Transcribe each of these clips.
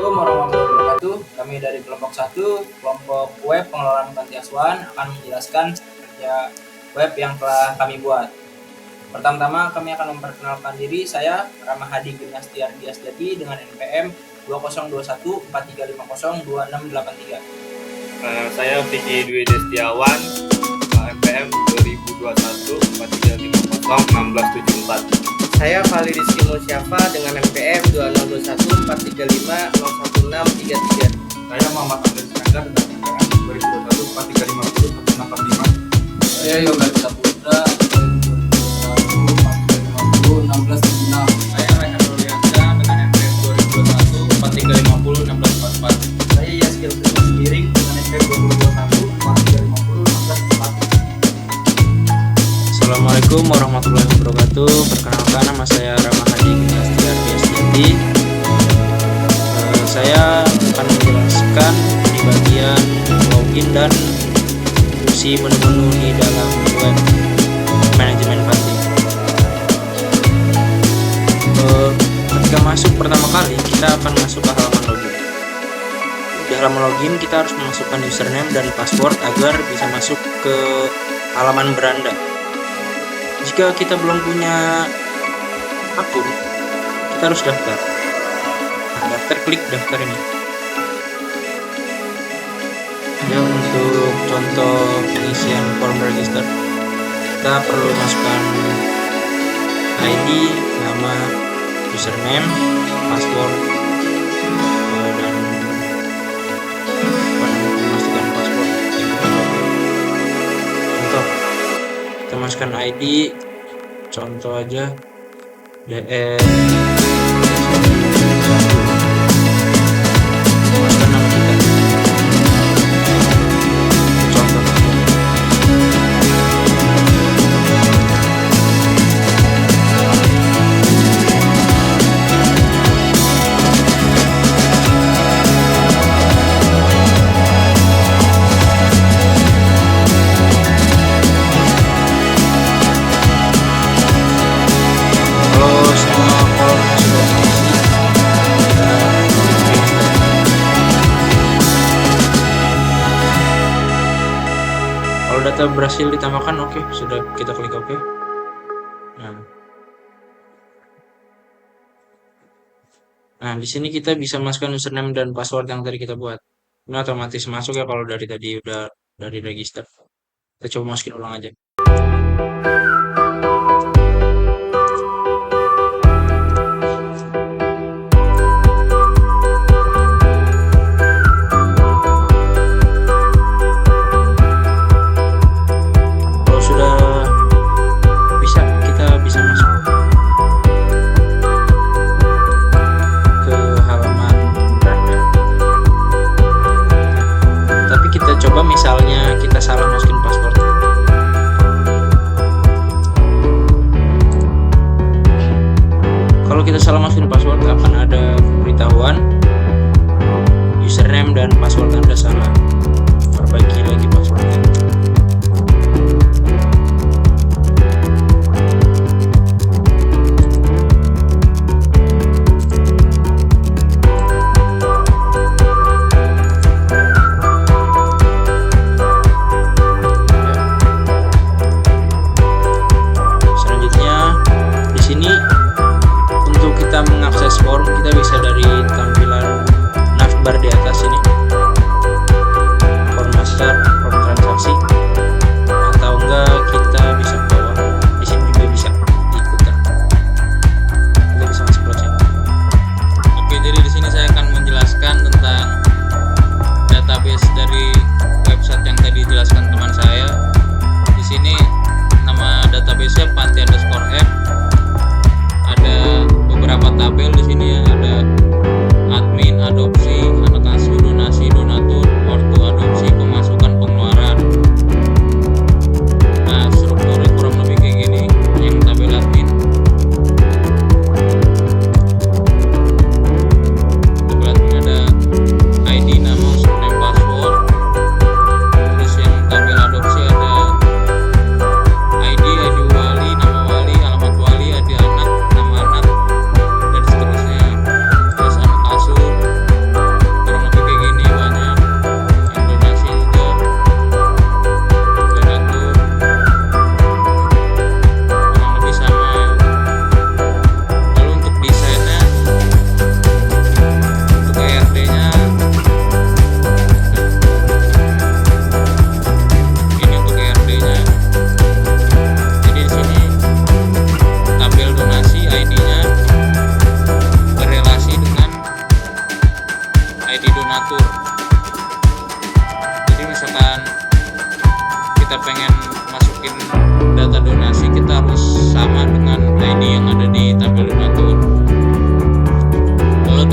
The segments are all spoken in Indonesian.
Assalamualaikum warahmatullahi wabarakatuh. Kami dari kelompok 1, kelompok web pengelolaan panti asuhan akan menjelaskan kerja web yang telah kami buat. Pertama-tama kami akan memperkenalkan diri. Saya Ramahadi Gimnastiar Diasjati dengan NPM 202143502683. Saya Vicky Dwi Destiawan, NPM 202143501674. Saya Fali Rizky Musyafa dengan NPM 202143501633. Saya Muhammad Andri Iskandar dengan NPM 202143501645. Saya Yoga Saputra 202143501676. Saya Raihan Ruliansa dengan NPM 202143501644. Saya Yaskil Seiring dengan NPM 202143501644. Assalamualaikum warahmatullahi wabarakatuh. Perkenalkan, nama saya Ramahadi Gimnastiar Diasjati. Saya akan menjelaskan di bagian login dan fungsi menu-menu di dalam web manajemen panti. Ketika masuk pertama kali, kita akan masuk ke halaman login. Di halaman login kita harus memasukkan username dan password agar bisa masuk ke halaman beranda. Jika kita belum punya akun, kita harus daftar. Daftar, klik daftar ini. Ya, untuk contoh pengisian form register, kita perlu masukkan ID, nama, username, password, dan memastikan password. Contoh, kita masukkan ID, contoh aja DN. Masukkan nama kita, contoh. Kalau data berhasil ditambahkan, oke, sudah kita klik oke. Nah, di sini kita bisa masukkan username dan password yang tadi kita buat. Ini otomatis masuk ya kalau dari tadi udah dari register. Kita coba masukin ulang aja. Coba misalnya kita salah masukin password. Kalau kita salah masukin password akan ada pemberitahuan username dan password Anda salah. Perbaiki lagi passwordnya. Mengakses form kita bisa dari tampilan navbar di atas ini, form master, form transaksi, atau enggak kita bisa ke bawah. Di sini juga bisa diikutan. Kita bisa masuk project. Oke, jadi di sini saya akan menjelaskan tentang database dari website yang tadi dijelaskan teman saya. Di sini nama database-nya panti_app. Ada beberapa tabel di sini ya, ada admin, adopsi, anak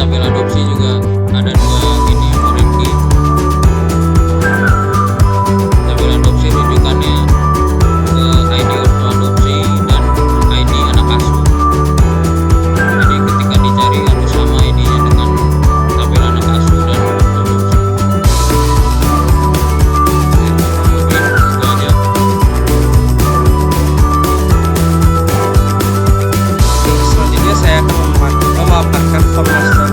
tabel adopsi juga ada dua ini Foreign. Tabel adopsi rujukannya ke ID ortu adopsi dan ID anak asuh. Jadi ketika dicari harus sama ID-nya dengan tabel anak asuh dan ortu adopsi. Mungkin itu aja. Selanjutnya saya akan memaparkan form master,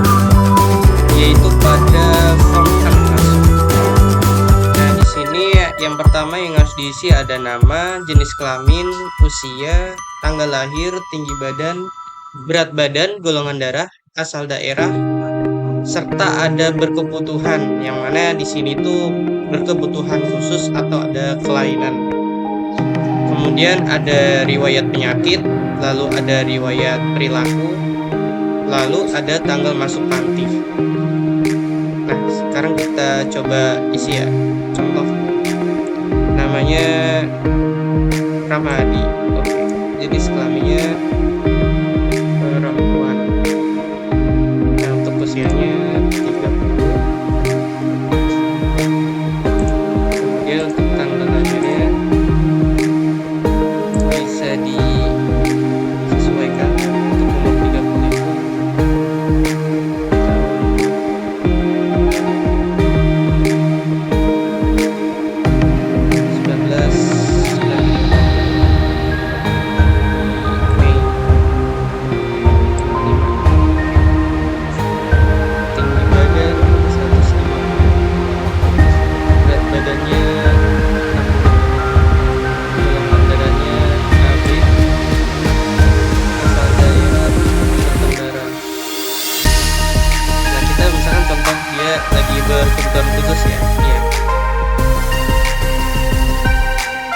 yaitu pada form kanvas. Nah, di sini yang pertama yang harus diisi ada nama, jenis kelamin, usia, tanggal lahir, tinggi badan, berat badan, golongan darah, asal daerah, serta ada berkebutuhan, yang mana di sini tuh berkebutuhan khusus atau ada kelainan. Kemudian ada riwayat penyakit, lalu ada riwayat perilaku, lalu ada tanggal masuk panti. Nah, sekarang kita coba isi ya. Contoh namanya Ramadi. Oke. Jadi kelaminnya perempuan. Nah, untuk usianya 30. Kemudian untuk tanggal lahirnya bisa disesuaikan untuk umur 30 Mei. Tinggi badan 150, berat badannya 60, golongan darahnya AB, asal daerah Nusa Tenggara. Nah, kita misalkan contoh dia lagi berkebutuhan khusus ya. Iya.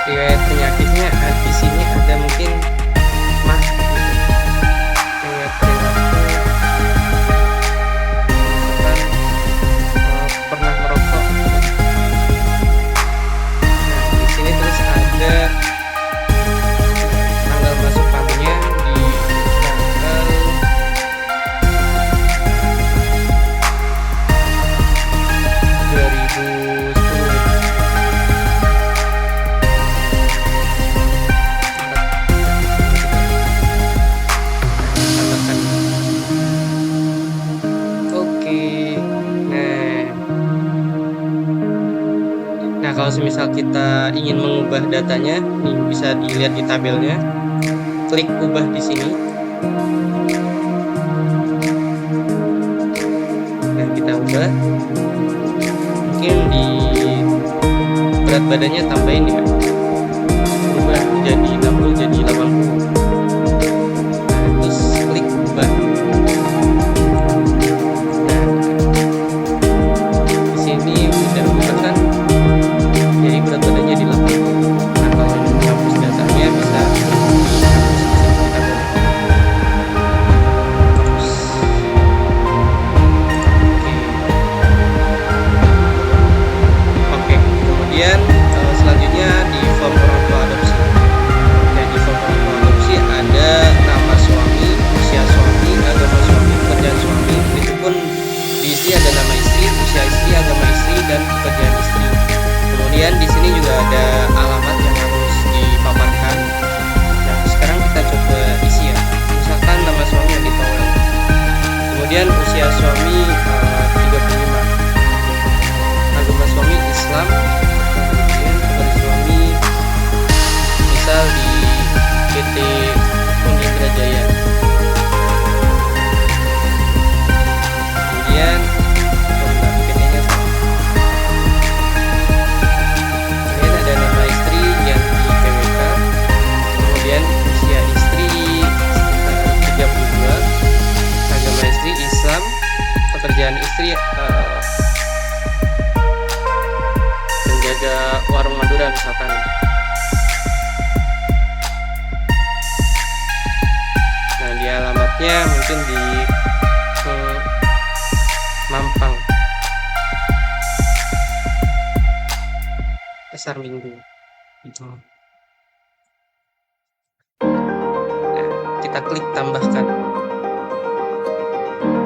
Riwayat penyakitnya di sini ada mungkin mah gitu. Riwayat perilaku misalkan pernah merokok. Nah, di sini terus ada tanggal masuk pantinya di tanggal 2010. Tambahkan. Oke. Nah, kalau semisal kita ingin mengubah datanya, nih bisa dilihat di tabelnya. Klik ubah di sini. Nah, kita ubah. Mungkin di berat badannya tambahin ya. Ubah jadi 60 jadi 80. Nah, terus klik ubah. Nah, di sini udah ubah kan. Jadi berat badannya di 80. Nah, kalau menghapus datanya bisa dihapus di tabel. Terus, oke. Kemudian selanjutnya di form orang tua adopsi. Dan di form orang tua adopsi ada nama suami, usia suami, agama suami, pekerjaan suami. Itu pun diisi ada nama istri, usia istri, agama istri, dan pekerjaan istri. Kemudian di sini juga ada alamat yang harus dipaparkan. Nah, sekarang kita coba isi ya. Misalkan nama suami yang ditolak. Kemudian usia suami 35. Agama suami Islam. Kemudian pekerjaan suami misal di PT Unindra Jaya. Kemudian PT-nya sama. Kemudian ada nama istri yang di PWK. Kemudian usia istri sekitar 32. Agama istri Islam. Pekerjaan istri penjaga warung Madura misalkan. Nah, di alamatnya mungkin di Mampang, Pasar Minggu gitu. Nah, kita klik tambahkan.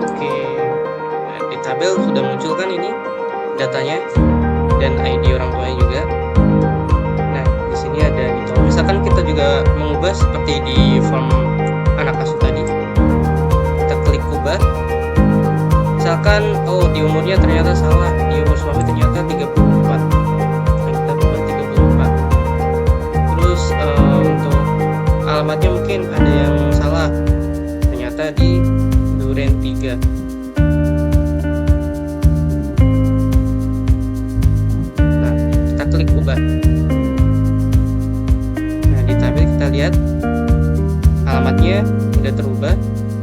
Oke. tabel sudah muncul kan ini datanya dan ID orang tuanya juga. Nah, di sini ada gitu. Misalkan kita juga mengubah seperti di form anak asuh tadi. Kita klik ubah. Misalkan di umurnya ternyata salah, di umur suami ternyata 34. Nah, kita ubah 34. Terus untuk alamatnya mungkin ada yang salah. Ternyata di Duren 3. Nah, kita klik ubah. Nah, di tabel kita lihat alamatnya udah terubah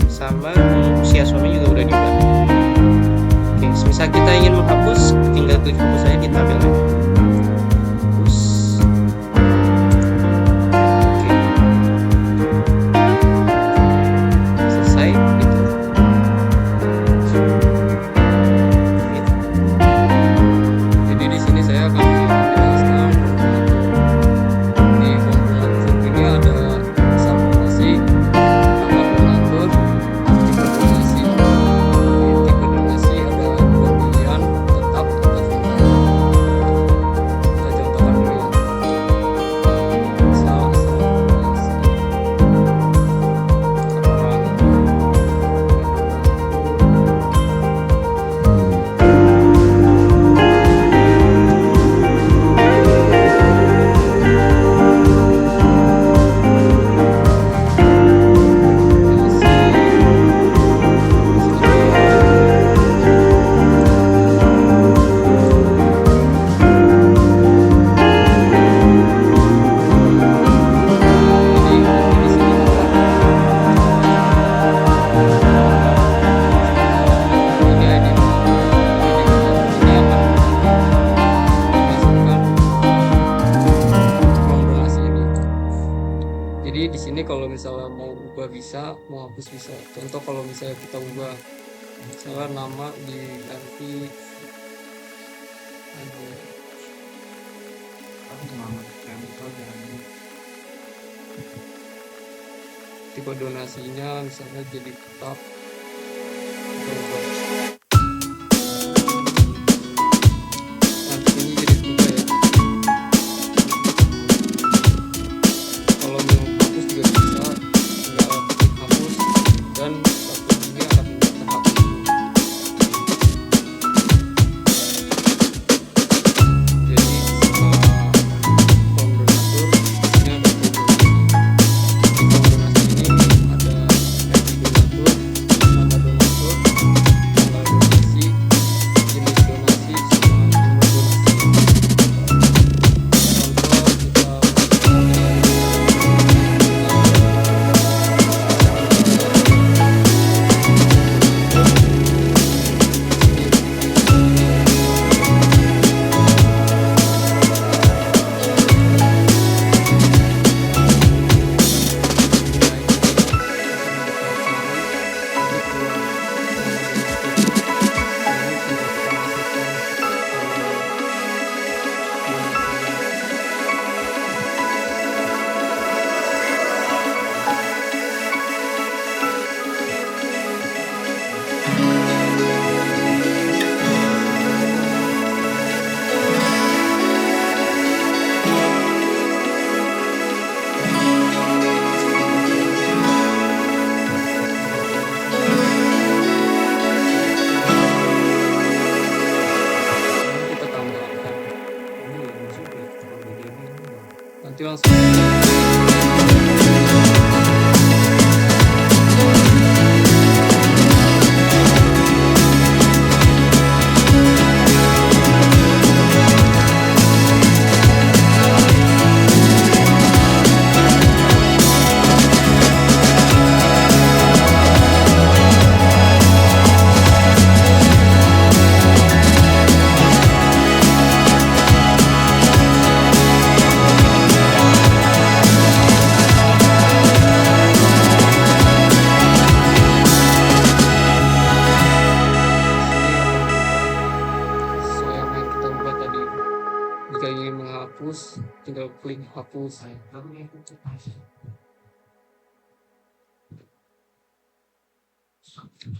sama usia suami juga udah diubah. Oke, misal kita ingin menghapus, tinggal klik hapus saja di tabelnya. Hapus. Oke. Selesai gitu. Gitu. Jadi di sini saya akan menjelaskan di konfirmasi ini ada asal donasi, tanggal donatur, tipe donasi. Di tipe donasi ada dua pilihan, tetap atau tunggal. Kita contohkan dulu ya. Asal donasi. Kapan? Jadi di sini kalau misalnya mau ubah bisa, mau hapus bisa. Contoh kalau misalnya kita ubah, misalnya nama diganti tipe donasinya misalnya jadi tetap. Kita ubah. Nah, di sini jadi berubah ya. Kalau mau hapus juga bisa, tinggal klik hapus dan satu ini akan terhapus. Jadi setelah form donatur, ini ada form donasi. Di form donasi ini ada ID donatur, nama donatur, tanggal donasi, jenis donasi, sama jumlah donasi. Contoh kita kita tambahkan. Nanti langsung sesuai apa yang kita ubah tadi. Jika ingin menghapus, tinggal klik hapus.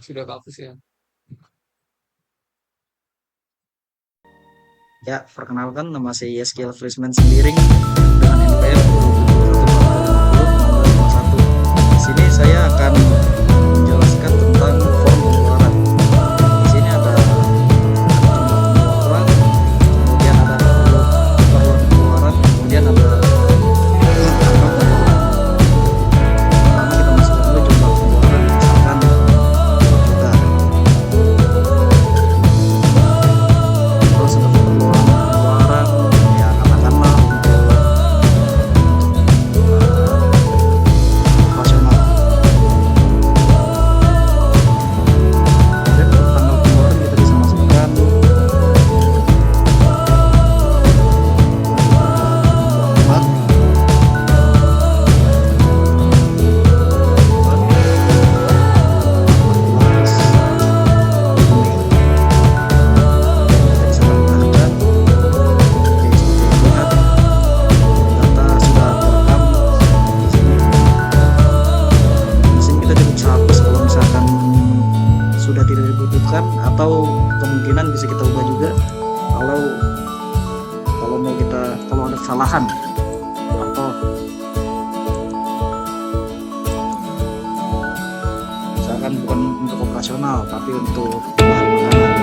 Sudah kehapus ya. Ya, perkenalkan nama saya Yeskiel Frisman Sembiring dengan NPM 2021. Di sini saya akan menjelaskan tentang form pengeluaran. Di sini ada jumlah pengeluaran, kemudian ada keperluan pengeluaran, kemudian ada angka pengeluaran. Pertama kita masukkan dulu jumlah pengeluaran, misalkan 2 juta. Terus untuk keperluan pengeluaran ya katakanlah untuk operasional. Dan untuk tanggal pengeluaran kita bisa masukkan 24 sudah tidak dibutuhkan, atau kemungkinan bisa kita ubah juga kalau mau kalau ada kesalahan atau misalkan bukan untuk operasional tapi untuk bahan makanan.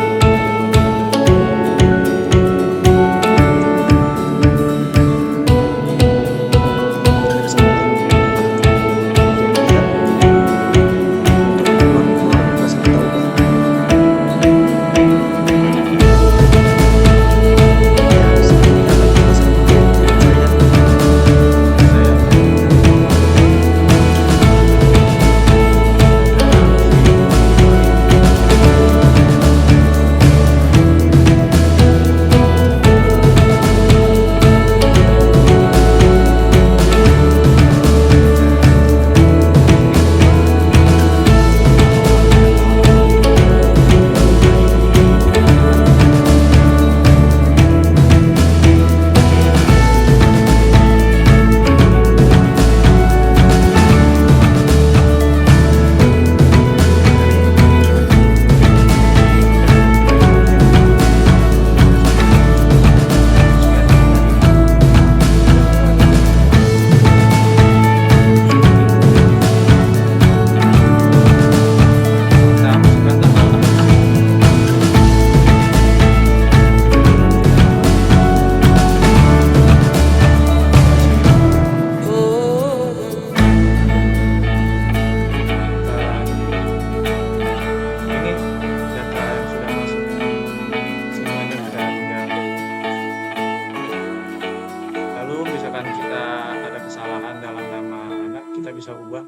Kita bisa bisa ubah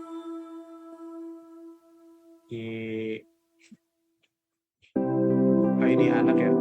di ini anak ya.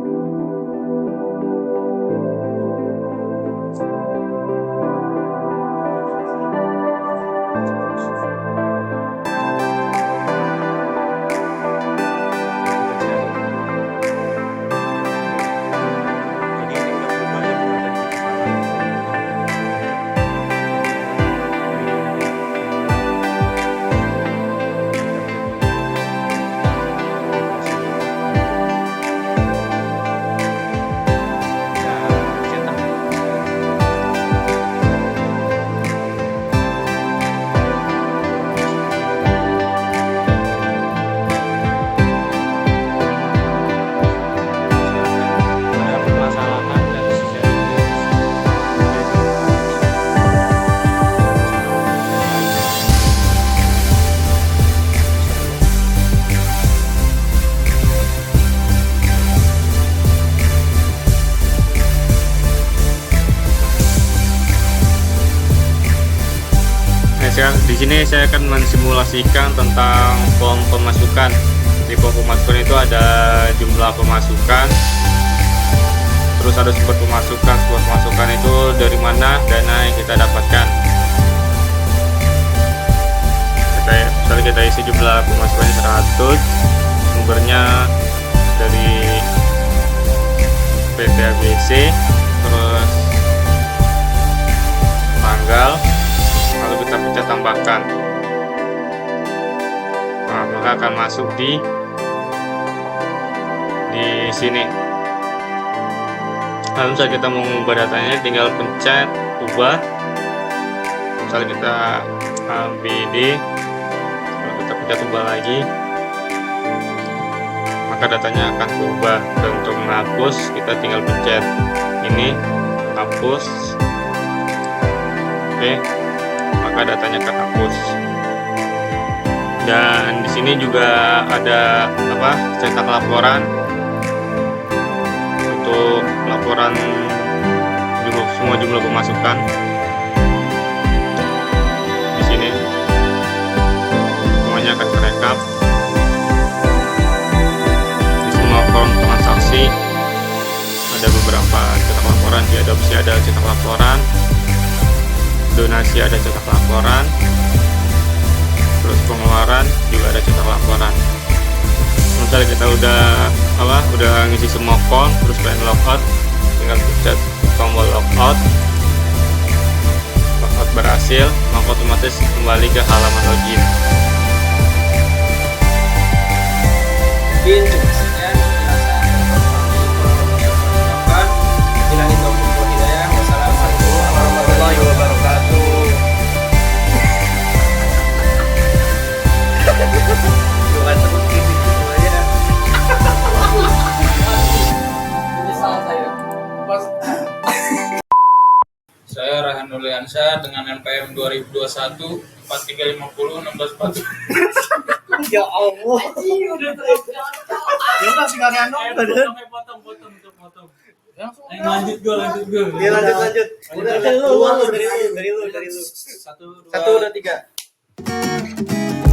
Di sini saya akan mensimulasikan tentang form pemasukan. Di form pemasukan itu ada jumlah pemasukan, terus ada sumber pemasukan. Sumber pemasukan itu dari mana dana yang kita dapatkan. Misalnya kita isi jumlah pemasukannya 100, sumbernya dari PT ABC, terus tanggal, lalu kita pencet tambahkan. Nah, maka akan masuk di sini. Lalu misalnya kita mau mengubah datanya, tinggal pencet ubah. Misalnya kita BD, kalau kita pencet ubah lagi, maka datanya akan berubah. Dan untuk menghapus, kita tinggal pencet ini, hapus. Oke, maka datanya akan hapus. Dan di sini juga ada cetak laporan untuk laporan semua jumlah pemasukan. Di sini semuanya akan terekap. Di semua form transaksi ada beberapa cetak laporan. Di adopsi ada cetak laporan, donasi ada cetak laporan, terus pengeluaran juga ada cetak laporan. Misalnya kita udah ngisi semua form, terus pengen logout, tinggal pencet tombol logout berhasil, maka otomatis kembali ke halaman login. Mungkin cukup sekian penjelasan. Bilahi taufiq wal hidayah. Wassalamualaikum warahmatullahi wabarakatuh. Bukan seperti itu aja. Ini salah saya. Saya Rahan Nurliansyah dengan NPM 2021 4350 1640. Ya Allah. Dia masih nggak ngandung badan. Potong. Lanjut gue. Ya lanjut. Udah dari lu. Satu, dua, 1, 2, 3.